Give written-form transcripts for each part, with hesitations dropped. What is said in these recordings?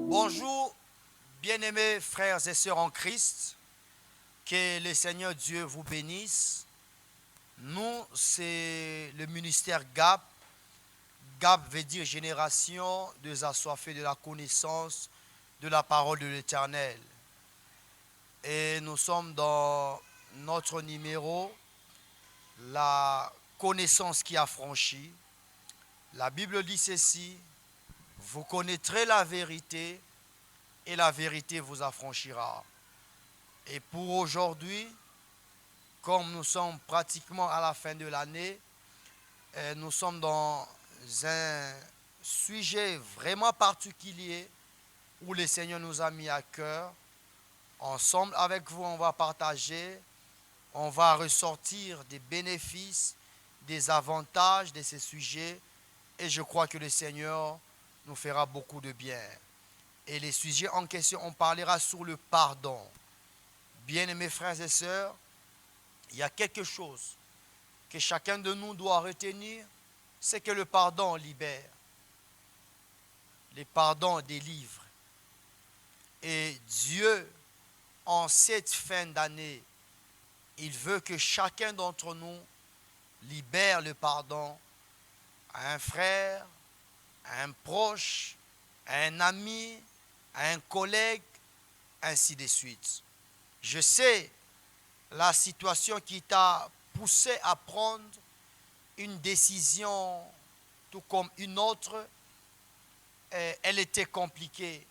Bonjour, bien-aimés frères et sœurs en Christ, que le Seigneur Dieu vous bénisse. Nous, c'est le ministère GAP. GAP veut dire génération des assoiffés de la connaissance de la parole de l'Éternel. Et nous sommes dans notre numéro, la connaissance qui a franchi. La Bible dit ceci: vous connaîtrez la vérité et la vérité vous affranchira. Et pour aujourd'hui, comme nous sommes pratiquement à la fin de l'année, nous sommes dans un sujet vraiment particulier où le Seigneur nous a mis à cœur. Ensemble avec vous, on va partager, on va ressortir des bénéfices, des avantages de ces sujets, et je crois que le Seigneur nous fera beaucoup de bien. Et les sujets en question, on parlera sur le pardon. Bien-aimés frères et sœurs, il y a quelque chose que chacun de nous doit retenir, c'est que le pardon libère. Le pardon délivre. Et Dieu, en cette fin d'année, il veut que chacun d'entre nous libère le pardon à un frère, à un proche, à un ami, à un collègue, ainsi de suite. Je sais la situation qui t'a poussé à prendre une décision tout comme une autre, elle était compliquée,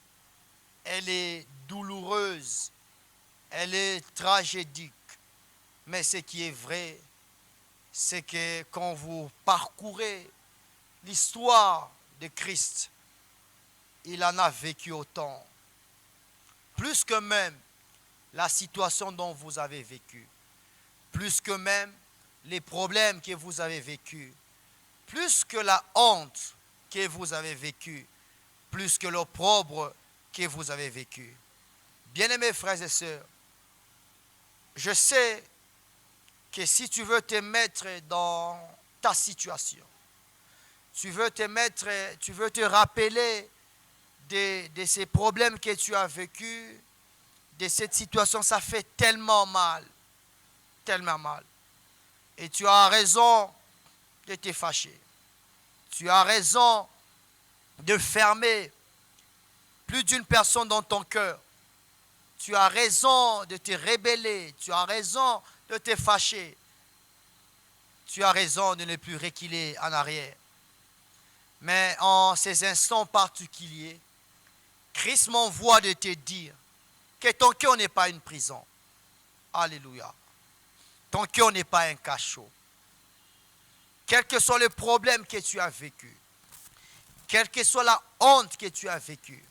elle est douloureuse, elle est tragédique. Mais ce qui est vrai, c'est que quand vous parcourez l'histoire de Christ, il en a vécu autant. Plus que même la situation dont vous avez vécu, plus que même les problèmes que vous avez vécus, plus que la honte que vous avez vécue, plus que l'opprobre que vous avez vécu. Bien-aimés frères et sœurs, je sais que si tu veux te mettre dans ta situation, tu veux te rappeler de ces problèmes que tu as vécus, de cette situation, ça fait tellement mal, tellement mal. Et tu as raison de te fâcher. Tu as raison de fermer plus d'une personne dans ton cœur. Tu as raison de te rebeller. Tu as raison de te fâcher. Tu as raison de ne plus reculer en arrière. Mais en ces instants particuliers, Christ m'envoie de te dire que ton cœur n'est pas une prison. Alléluia. Ton cœur n'est pas un cachot. Quel que soit le problème que tu as vécu, quelle que soit la honte que tu as vécue,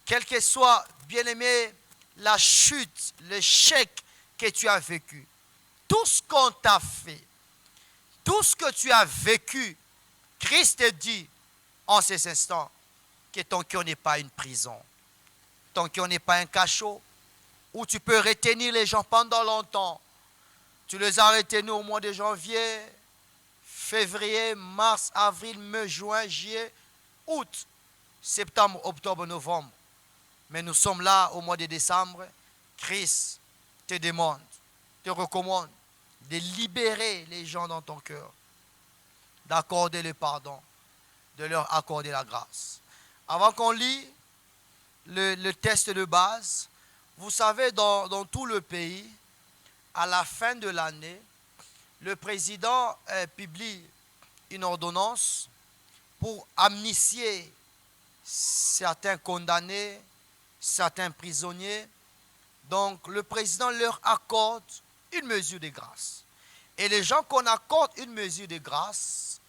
quelle que soit, bien-aimé, la chute, l'échec que tu as vécu, tout ce qu'on t'a fait, tout ce que tu as vécu, Christ te dit en ces instants que ton cœur n'est pas une prison. Ton cœur n'est pas un cachot où tu peux retenir les gens pendant longtemps. Tu les as retenus au mois de janvier, février, mars, avril, mai, juin, juillet, août, septembre, octobre, novembre. Mais nous sommes là au mois de décembre. Christ te demande, te recommande de libérer les gens dans ton cœur, d'accorder le pardon, de leur accorder la grâce. Avant qu'on lit le test de base, vous savez, dans tout le pays, à la fin de l'année, le président publie une ordonnance pour amnistier certains condamnés, certains prisonniers. Donc le président leur accorde une mesure de grâce. Et les gens qu'on accorde une mesure de grâce,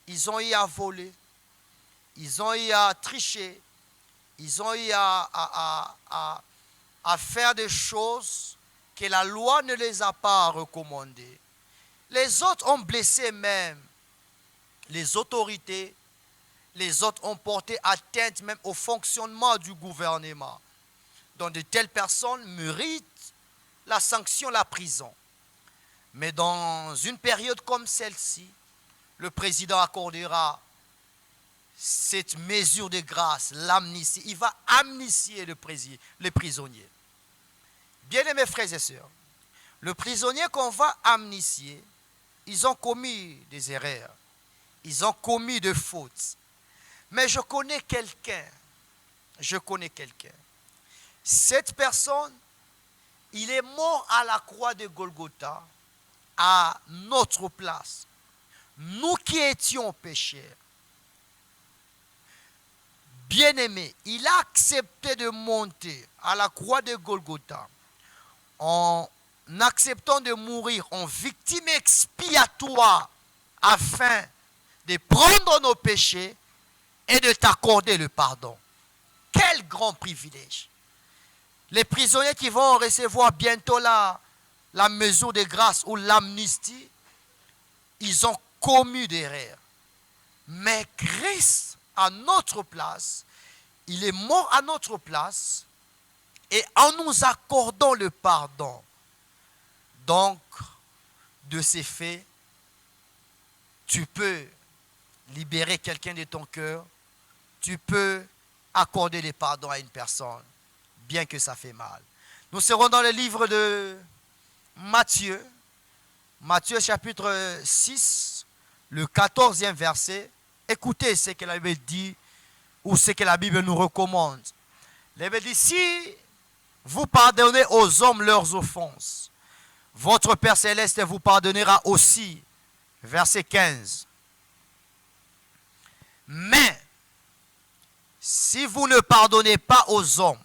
ils ont eu à voler, ils ont eu à tricher, ils ont eu à faire des choses que la loi ne les a pas recommandées. Les autres ont blessé même les autorités, les autres ont porté atteinte même au fonctionnement du gouvernement. Donc de telles personnes méritent la sanction, la prison. Mais dans une période comme celle-ci, le président accordera cette mesure de grâce, l'amnistie. Il va amnistier les prisonniers. Bien-aimés frères et sœurs, le prisonnier qu'on va amnistier, ils ont commis des erreurs. Ils ont commis des fautes. Mais je connais quelqu'un. Cette personne, il est mort à la croix de Golgotha à notre place. Nous qui étions pécheurs. Bien-aimé, il a accepté de monter à la croix de Golgotha en acceptant de mourir en victime expiatoire afin de prendre nos péchés et de t'accorder le pardon. Quel grand privilège! Les prisonniers qui vont recevoir bientôt la mesure de grâce ou l'amnistie, ils ont commis des erreurs. Mais Christ, à notre place, il est mort à notre place et en nous accordant le pardon. Donc, de ces faits, tu peux libérer quelqu'un de ton cœur, tu peux accorder le pardon à une personne, bien que ça fait mal. Nous serons dans le livre de Matthieu, chapitre 6, le 14e verset. Écoutez ce que la Bible dit ou ce que la Bible nous recommande. La Bible dit, si vous pardonnez aux hommes leurs offenses, votre Père Céleste vous pardonnera aussi. Verset 15. Mais, si vous ne pardonnez pas aux hommes,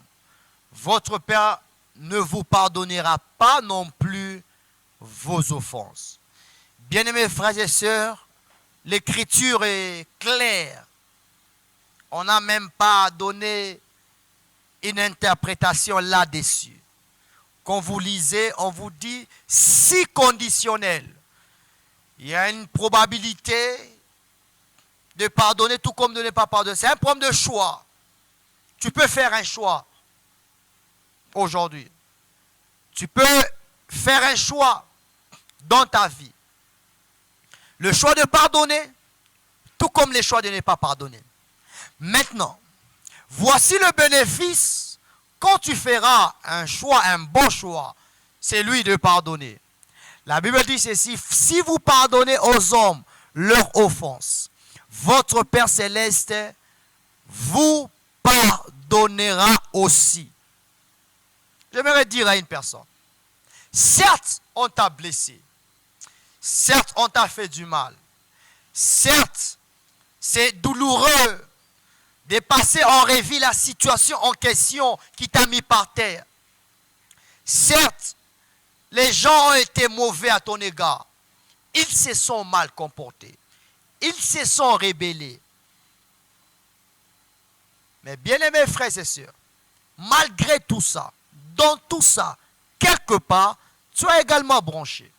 votre Père ne vous pardonnera pas non plus vos offenses. Bien-aimés frères et sœurs, l'écriture est claire. On n'a même pas donné une interprétation là-dessus. Quand vous lisez, on vous dit si conditionnel. Il y a une probabilité de pardonner tout comme de ne pas pardonner. C'est un problème de choix. Tu peux faire un choix aujourd'hui. Tu peux faire un choix dans ta vie. Le choix de pardonner, tout comme le choix de ne pas pardonner. Maintenant, voici le bénéfice quand tu feras un choix, un bon choix, c'est lui de pardonner. La Bible dit ceci, si vous pardonnez aux hommes leurs offenses, votre Père Céleste vous pardonnera aussi. J'aimerais dire à une personne, certes, on t'a blessé, certes, on t'a fait du mal, certes, c'est douloureux de passer en revue la situation en question qui t'a mis par terre. Certes, les gens ont été mauvais à ton égard. Ils se sont mal comportés. Ils se sont rébellés. Mais bien-aimés frères et sœurs, malgré tout ça, dans tout ça, quelque part, tu as également branché.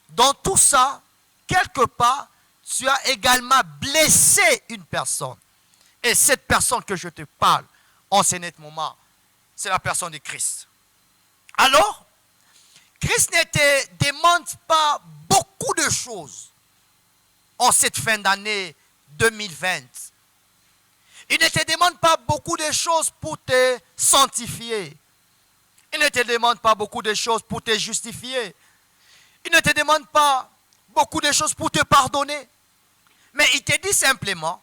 Dans tout ça, quelque part, tu as également blessé une personne. Et cette personne que je te parle en ce net moment, c'est la personne de Christ. Alors, Christ ne te demande pas beaucoup de choses en cette fin d'année 2020. Il ne te demande pas beaucoup de choses pour te sanctifier. Il ne te demande pas beaucoup de choses pour te justifier. Il ne te demande pas beaucoup de choses pour te pardonner. Mais il te dit simplement,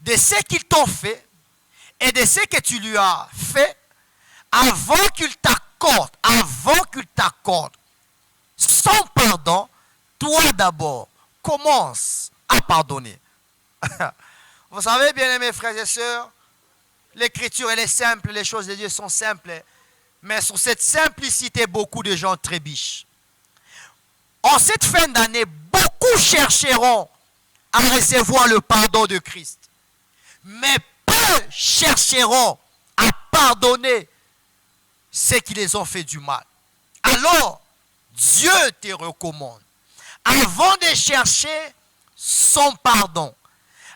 de ce qu'ils t'ont fait et de ce que tu lui as fait, avant qu'il t'accorde son pardon, toi d'abord, commence à pardonner. Vous savez, bien-aimés frères et sœurs, l'écriture elle est simple, les choses de Dieu sont simples, mais sur cette simplicité, beaucoup de gens trébuchent. En cette fin d'année, beaucoup chercheront à recevoir le pardon de Christ. Mais peu chercheront à pardonner ceux qui les ont fait du mal. Alors, Dieu te recommande, avant de chercher son pardon,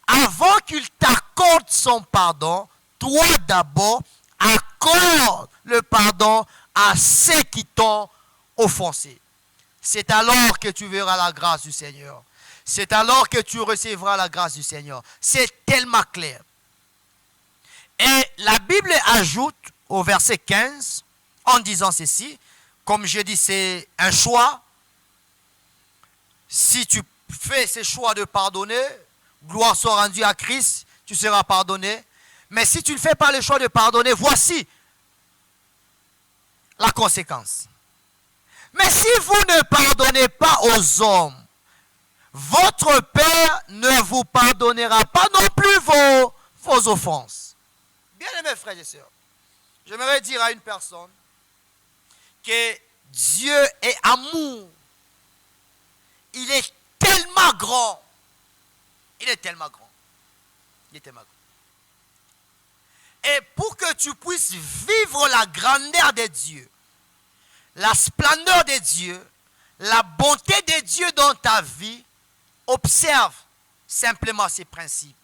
avant qu'il t'accorde son pardon, toi d'abord, accorde le pardon à ceux qui t'ont offensé. C'est alors que tu verras la grâce du Seigneur. C'est alors que tu recevras la grâce du Seigneur. C'est tellement clair. Et la Bible ajoute au verset 15, en disant ceci, comme je dis, c'est un choix. Si tu fais ce choix de pardonner, gloire soit rendue à Christ, tu seras pardonné. Mais si tu ne fais pas le choix de pardonner, voici la conséquence. Mais si vous ne pardonnez pas aux hommes, votre Père ne vous pardonnera pas non plus vos offenses. Bien-aimés frères et sœurs, j'aimerais dire à une personne que Dieu est amour. Il est tellement grand. Il est tellement grand. Il est tellement grand. Et pour que tu puisses vivre la grandeur de Dieu, la splendeur de Dieu, la bonté de Dieu dans ta vie, observe simplement ses principes.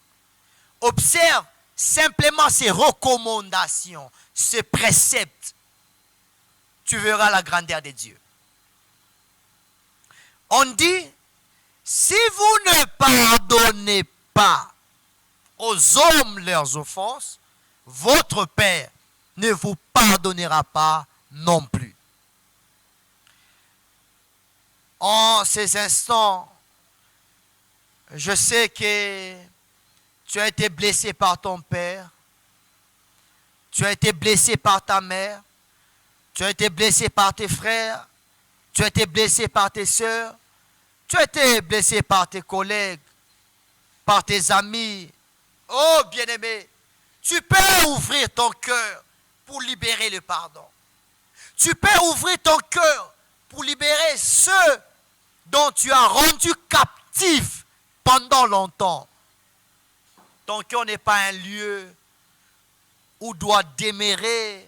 Observe simplement ses recommandations, ses préceptes. Tu verras la grandeur de Dieu. On dit, si vous ne pardonnez pas aux hommes leurs offenses, votre Père ne vous pardonnera pas non plus. En ces instants, je sais que tu as été blessé par ton père, tu as été blessé par ta mère, tu as été blessé par tes frères, tu as été blessé par tes sœurs, tu as été blessé par tes collègues, par tes amis. Oh bien-aimé, tu peux ouvrir ton cœur pour libérer le pardon. Tu peux ouvrir ton cœur pour libérer ceux dont tu as rendu captifs pendant longtemps. Ton cœur n'est pas un lieu où doit demeurer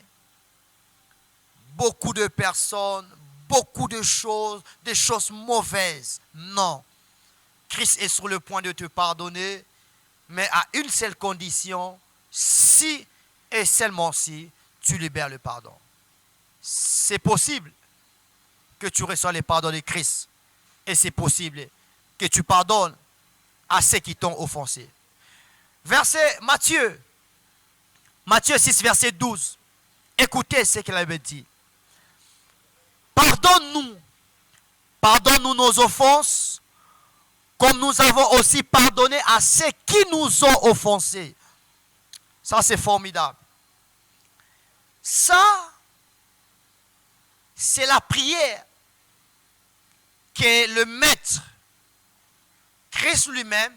beaucoup de personnes, beaucoup de choses mauvaises. Non. Christ est sur le point de te pardonner, mais à une seule condition, si et seulement si tu libères le pardon. C'est possible que tu reçoives le pardon de Christ. Et c'est possible que tu pardonnes à ceux qui t'ont offensé. Verset Matthieu 6, verset 12. Écoutez ce qu'il avait dit. Pardonne-nous nos offenses, comme nous avons aussi pardonné à ceux qui nous ont offensés. Ça, c'est formidable. Ça, c'est la prière que le maître, Christ lui-même,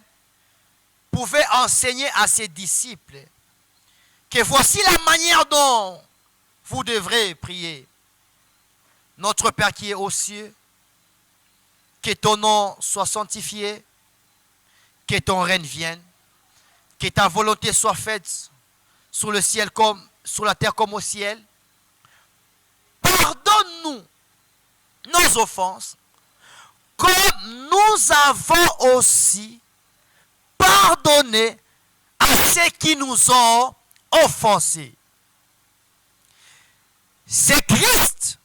pouvait enseigner à ses disciples. Que voici la manière dont vous devrez prier. Notre Père qui est aux cieux, que ton nom soit sanctifié, que ton règne vienne, que ta volonté soit faite sur le ciel comme sur la terre comme au ciel. Pardonne-nous nos offenses, comme nous avons aussi pardonné à ceux qui nous ont offensés. C'est Christ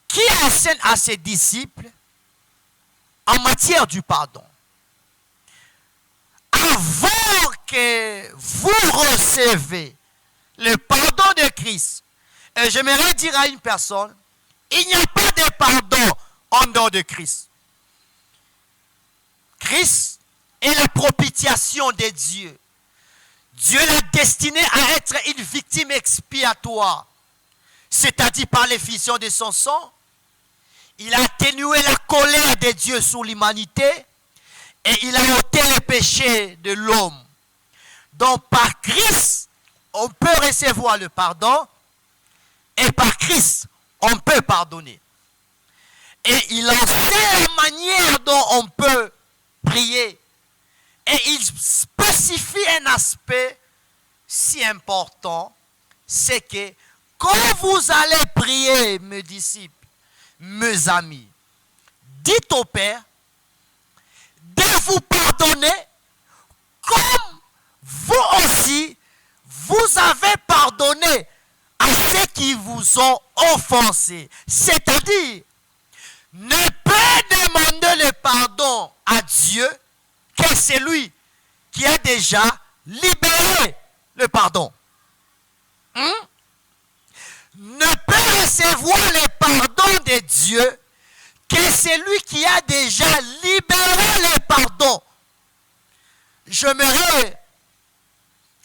qui enseigne à ses disciples en matière du pardon. Avant que vous recevez le pardon de Christ, et j'aimerais dire à une personne, il n'y a pas de pardon en dehors de Christ. Christ est la propitiation de Dieu. Dieu l'a destiné à être une victime expiatoire, c'est-à-dire par l'effusion de son sang. Il a atténué la colère de Dieu sur l'humanité et il a ôté le péché de l'homme. Donc par Christ, on peut recevoir le pardon et par Christ, on peut pardonner. Et il enseigne la manière dont on peut prier. Et il spécifie un aspect si important, c'est que quand vous allez prier, mes disciples, mes amis, dites au Père de vous pardonner comme vous aussi, vous avez pardonné à ceux qui vous ont offensés. C'est-à-dire, ne pas demander le pardon à Dieu que celui qui a déjà libéré le pardon. Ne peut recevoir le pardon de Dieu que celui qui a déjà libéré le pardon. J'aimerais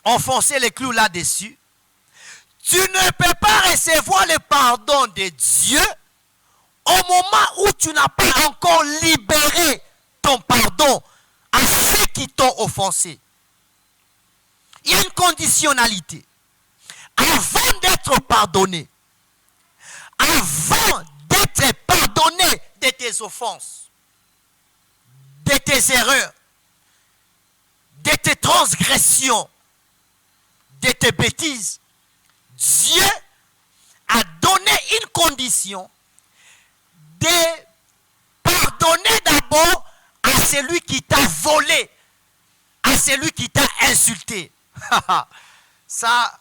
enfoncer les clous là-dessus. Tu ne peux pas recevoir le pardon de Dieu au moment où tu n'as pas encore libéré ton pardon à ceux qui t'ont offensé. Il y a une conditionnalité. Avant d'être pardonné, avant d'être pardonné de tes offenses, de tes erreurs, de tes transgressions, de tes bêtises, Dieu a donné une condition de pardonner d'abord à celui qui t'a volé, à celui qui t'a insulté. Ça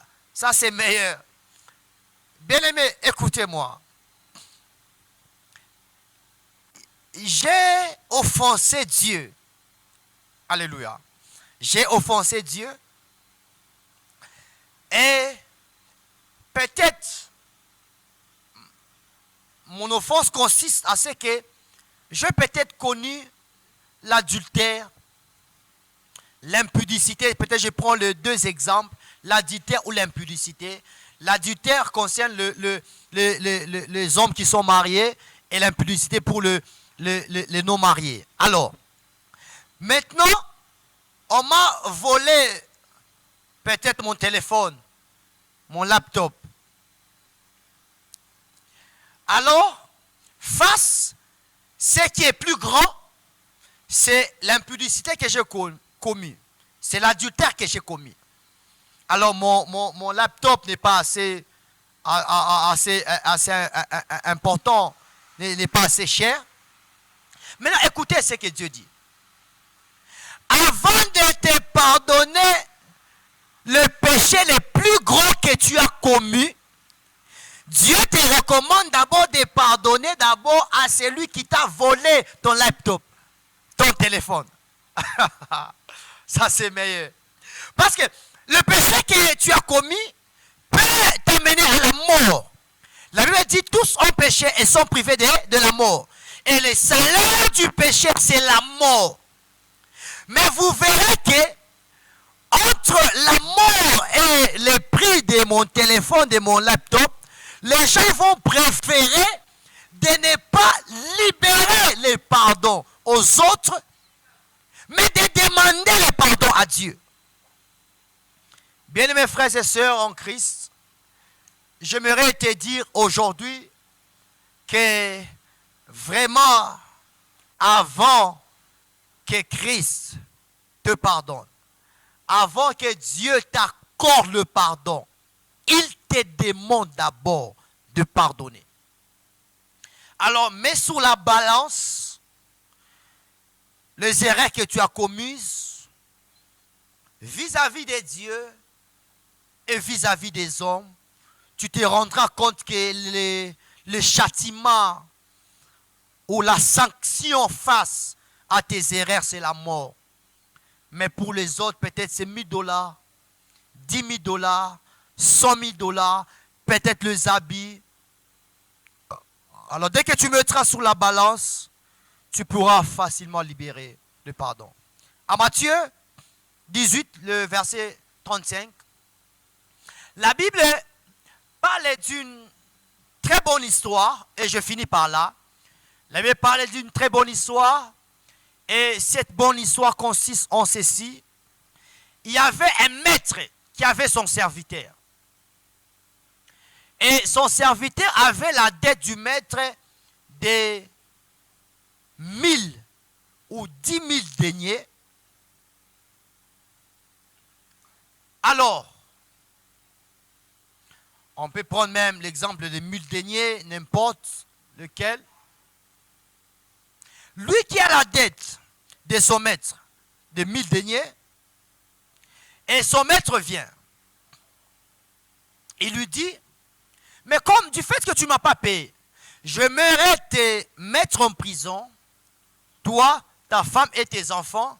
c'est meilleur. Bien-aimé, écoutez-moi. J'ai offensé Dieu. Alléluia. J'ai offensé Dieu. Et peut-être mon offense consiste à ce que j'ai peut-être connu l'adultère, l'impudicité. Peut-être je prends les deux exemples, l'adultère ou l'impudicité. L'adultère concerne les hommes qui sont mariés et l'impudicité pour les non mariés. Alors, maintenant, on m'a volé peut-être mon téléphone, mon laptop. Alors, face, ce qui est plus grand, c'est l'impudicité que j'ai commis. C'est l'adultère que j'ai commis. Alors, mon laptop n'est pas assez important, n'est pas assez cher. Maintenant, écoutez ce que Dieu dit. Avant de te pardonner le péché le plus grand que tu as commis, Dieu te recommande d'abord de pardonner d'abord à celui qui t'a volé ton laptop, ton téléphone. Ça, c'est meilleur. Parce que le péché que tu as commis peut t'amener à la mort. La Bible dit tous ont péché et sont privés de la mort. Et le salaire du péché, c'est la mort. Mais vous verrez que entre la mort et le prix de mon téléphone, de mon laptop, les gens vont préférer de ne pas libérer le pardon aux autres, mais de demander le pardon à Dieu. Bien-aimés frères et sœurs en Christ, j'aimerais te dire aujourd'hui que vraiment, avant que Christ te pardonne, avant que Dieu t'accorde le pardon, il te demande d'abord de pardonner. Alors, mets sur la balance les erreurs que tu as commises vis-à-vis de Dieu et vis-à-vis des hommes. Tu te rendras compte que le châtiment ou la sanction face à tes erreurs, c'est la mort. Mais pour les autres, peut-être c'est $1000, $10,000, $100,000, peut-être les habits. Alors dès que tu mettras sur la balance, tu pourras facilement libérer le pardon. À Matthieu 18, le verset 35, la Bible parle d'une très bonne histoire, et je finis par là. La Bible parle d'une très bonne histoire, et cette bonne histoire consiste en ceci. Il y avait un maître qui avait son serviteur. Et son serviteur avait la dette du maître de 1000 ou 10,000 deniers. Alors, on peut prendre même l'exemple de 1000 deniers, n'importe lequel. Lui qui a la dette de son maître de 1000 deniers, et son maître vient. Il lui dit, mais comme du fait que tu ne m'as pas payé, j'aimerais te mettre en prison, toi, ta femme et tes enfants,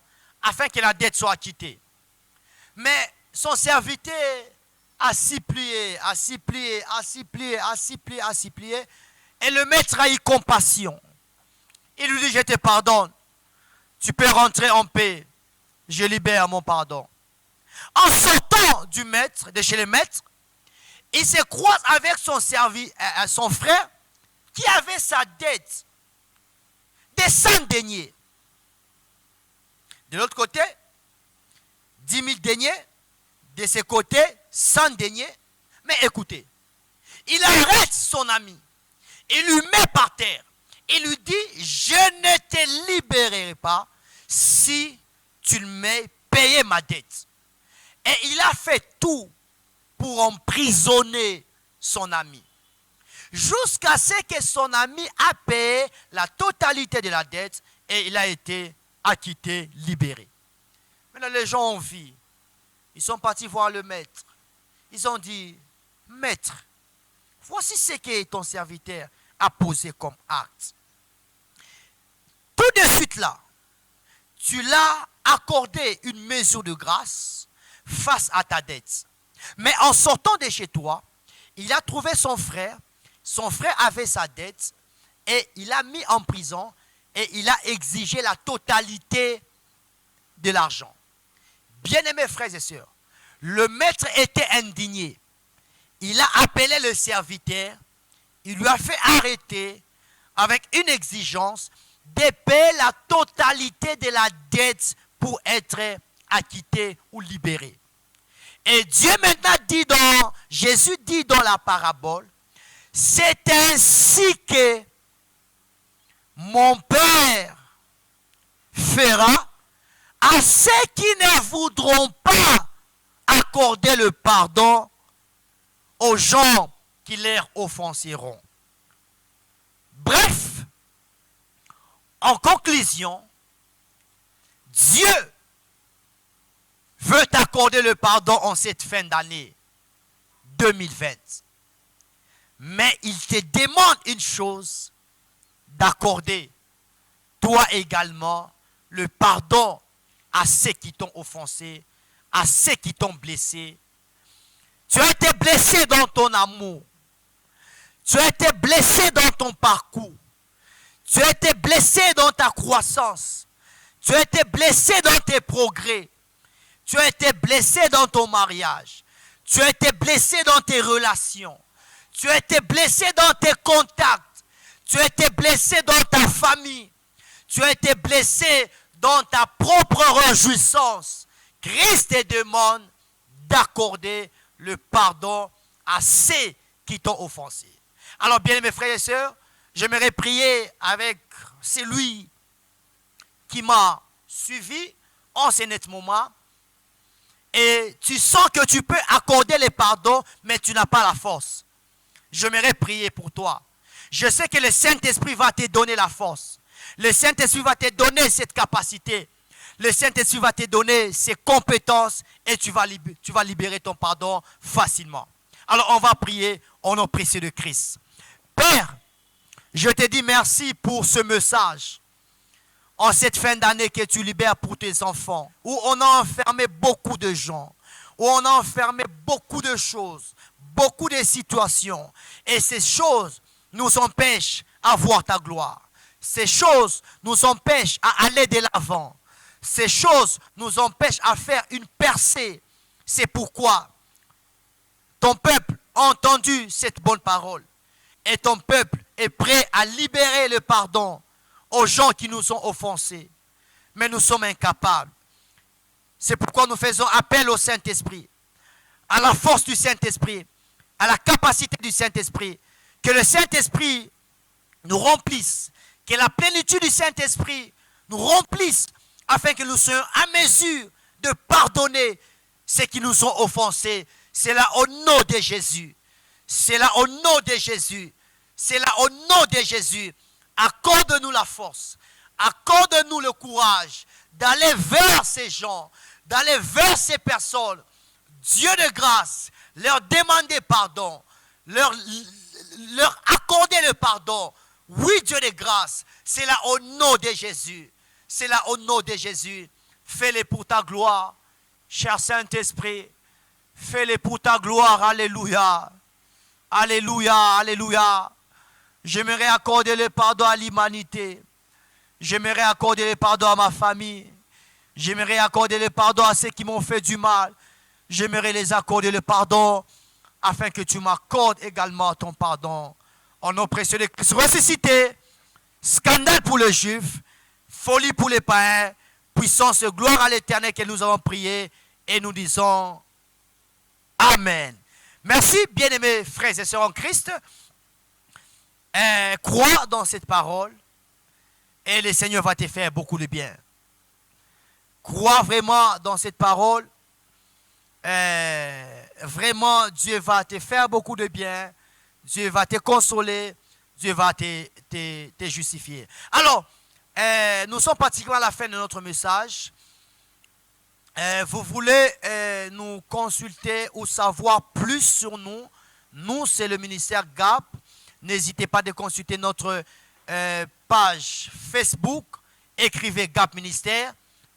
afin que la dette soit acquittée. Mais son serviteur a s'y plié, a s'y plié, a s'y plié, a s'y plié, a s'y plié. Et le maître a eu compassion. Il lui dit, je te pardonne. Tu peux rentrer en paix. Je libère mon pardon. En sortant du maître, de chez le maître, il se croise avec son frère qui avait sa dette de 100 deniers. De l'autre côté, 10 000 deniers. De ce côté, 100 deniers. Mais écoutez, il arrête son ami. Il lui met par terre. Il lui dit, je ne te libérerai pas si tu ne m'as payé ma dette. Et il a fait tout pour emprisonner son ami. Jusqu'à ce que son ami a payé la totalité de la dette et il a été acquitté, libéré. Maintenant, les gens ont vu. Ils sont partis voir le maître. Ils ont dit, maître, voici ce que ton serviteur a posé comme acte. Tout de suite là, tu l'as accordé une mesure de grâce face à ta dette. Mais en sortant de chez toi, il a trouvé son frère. Son frère avait sa dette et il l'a mis en prison et il a exigé la totalité de l'argent. Bien-aimés frères et sœurs, le maître était indigné. Il a appelé le serviteur, il lui a fait arrêter avec une exigence de payer la totalité de la dette pour être acquitté ou libéré. Et Dieu maintenant Jésus dit dans la parabole, c'est ainsi que mon Père fera à ceux qui ne voudront pas accorder le pardon aux gens qui leur offenseront. Bref, en conclusion, Dieu veut t'accorder le pardon en cette fin d'année 2020. Mais il te demande une chose, d'accorder toi également le pardon à ceux qui t'ont offensé, à ceux qui t'ont blessé. Tu as été blessé dans ton amour. Tu as été blessé dans ton parcours. Tu as été blessé dans ta croissance. Tu as été blessé dans tes progrès. Tu as été blessé dans ton mariage. Tu as été blessé dans tes relations. Tu as été blessé dans tes contacts. Tu as été blessé dans ta famille. Tu as été blessé dans ta propre réjouissance. Christ te demande d'accorder le pardon à ceux qui t'ont offensé. Alors, bien mes frères et sœurs, j'aimerais prier avec celui qui m'a suivi en ce net moment. Et tu sens que tu peux accorder les pardons, mais tu n'as pas la force. J'aimerais prier pour toi. Je sais que le Saint-Esprit va te donner la force. Le Saint-Esprit va te donner cette capacité. Le Saint-Esprit va te donner ses compétences et tu vas libérer ton pardon facilement. Alors on va prier au nom précieux de Christ. Père, je te dis merci pour ce message. En cette fin d'année que tu libères pour tes enfants, où on a enfermé beaucoup de gens, où on a enfermé beaucoup de choses, beaucoup de situations. Et ces choses nous empêchent à voir ta gloire. Ces choses nous empêchent à aller de l'avant. Ces choses nous empêchent à faire une percée. C'est pourquoi ton peuple a entendu cette bonne parole. Et ton peuple est prêt à libérer le pardon aux gens qui nous ont offensés. Mais nous sommes incapables. C'est pourquoi nous faisons appel au Saint-Esprit, à la force du Saint-Esprit, à la capacité du Saint-Esprit. Que le Saint-Esprit nous remplisse, que la plénitude du Saint-Esprit nous remplisse, afin que nous soyons à mesure de pardonner ceux qui nous ont offensés. C'est là au nom de Jésus. C'est là au nom de Jésus. C'est là au nom de Jésus. Accorde-nous la force. Accorde-nous le courage d'aller vers ces gens, d'aller vers ces personnes. Dieu de grâce, leur demander pardon, leur accorder le pardon. Oui, Dieu de grâce, c'est là au nom de Jésus. C'est là au nom de Jésus. Fais-les pour ta gloire. Cher Saint-Esprit, fais-les pour ta gloire. Alléluia. Alléluia, alléluia. J'aimerais accorder le pardon à l'humanité. J'aimerais accorder le pardon à ma famille. J'aimerais accorder le pardon à ceux qui m'ont fait du mal. J'aimerais les accorder le pardon afin que tu m'accordes également ton pardon. Au nom précieux de Christ ressuscité, scandale pour les Juifs, folie pour les païens, puissance et gloire à l'Éternel que nous avons prié et nous disons Amen. Merci, bien-aimés frères et sœurs en Christ. Crois dans cette parole et le Seigneur va te faire beaucoup de bien. Crois vraiment dans cette parole. Vraiment, Dieu va te faire beaucoup de bien. Dieu va te consoler. Dieu va te justifier. Alors, nous sommes pratiquement à la fin de notre message. Vous voulez nous consulter ou savoir plus sur nous. Nous, c'est le ministère GAP. N'hésitez pas à consulter notre page Facebook. Écrivez GAP Ministère.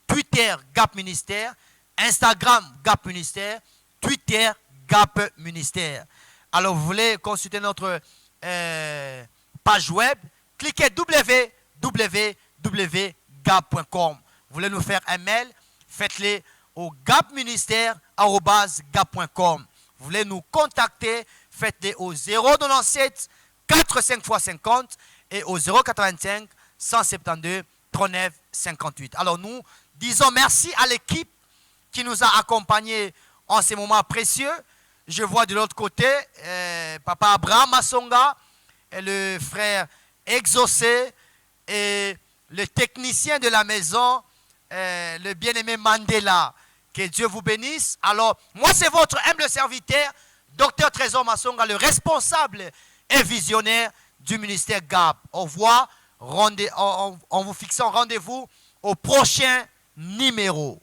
Twitter GAP Ministère. Instagram GAP Ministère. Twitter GAP Ministère. Alors, vous voulez consulter notre page web. Cliquez www.gap.com. Vous voulez nous faire un mail. Faites-le au gapministère@gap.com. Vous voulez nous contacter. Faites-le au 097 45 x 50 et au 085 172 39 58. Alors nous disons merci à l'équipe qui nous a accompagnés en ces moments précieux. Je vois de l'autre côté Papa Abraham Masonga et le frère Exaucé et le technicien de la maison, le bien-aimé Mandela. Que Dieu vous bénisse. Alors, moi c'est votre humble serviteur, Dr Trésor Masonga, le responsable et visionnaire du ministère GAP. Au revoir, en vous fixant rendez-vous au prochain numéro.